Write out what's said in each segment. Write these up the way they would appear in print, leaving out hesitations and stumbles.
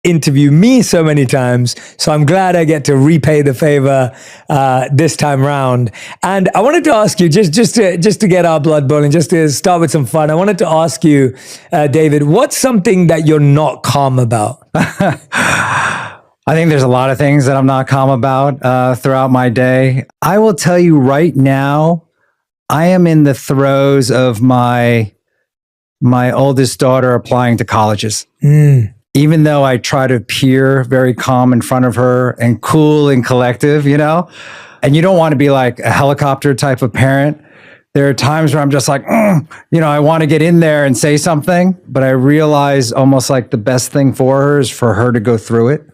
interview me so many times. So I'm glad I get to repay the favor this time round. And I wanted to ask you, just to get our blood boiling, just to start with some fun, I wanted to ask you, David, what's something that you're not calm about? I think there's a lot of things that I'm not calm about throughout my day. I will tell you right now, I am in the throes of my oldest daughter applying to colleges. Even though I try to appear very calm in front of her and cool and collective, you know, and you don't want to be like a helicopter type of parent. There are times where I'm just like, you know, I want to get in there and say something, but I realize almost like the best thing for her is for her to go through it.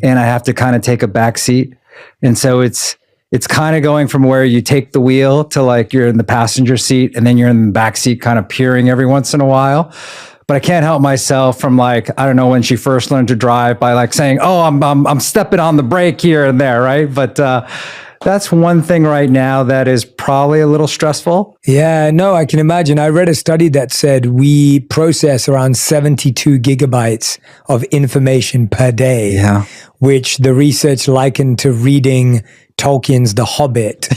And I have to kind of take a back seat. And so it's kind of going from where you take the wheel to like you're in the passenger seat and then you're in the back seat kind of peering every once in a while. But I can't help myself from like, I don't know, when she first learned to drive by like saying, oh, I'm stepping on the brake here and there, right? But that's one thing right now that is probably a little stressful. Yeah, no, I can imagine. I read a study that said we process around 72 gigabytes of information per day, which the research likened to reading Tolkien's The Hobbit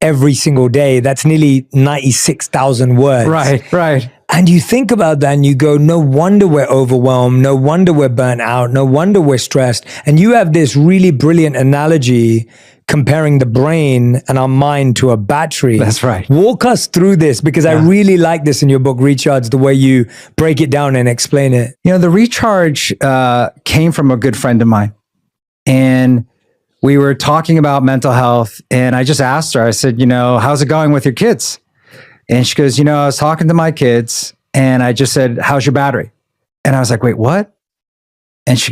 every single day. That's nearly 96,000 words. Right. And you think about that and you go, no wonder we're overwhelmed. No wonder we're burnt out. No wonder we're stressed. And you have this really brilliant analogy comparing the brain and our mind to a battery. That's right. Walk us through this, because I really like this in your book, Recharge, the way you break it down and explain it. You know, the recharge came from a good friend of mine. And we were talking about mental health. And I just asked her, I said, you know, how's it going with your kids? And she goes, you know, I was talking to my kids and I just said, how's your battery? And I was like, wait, what? And she goes,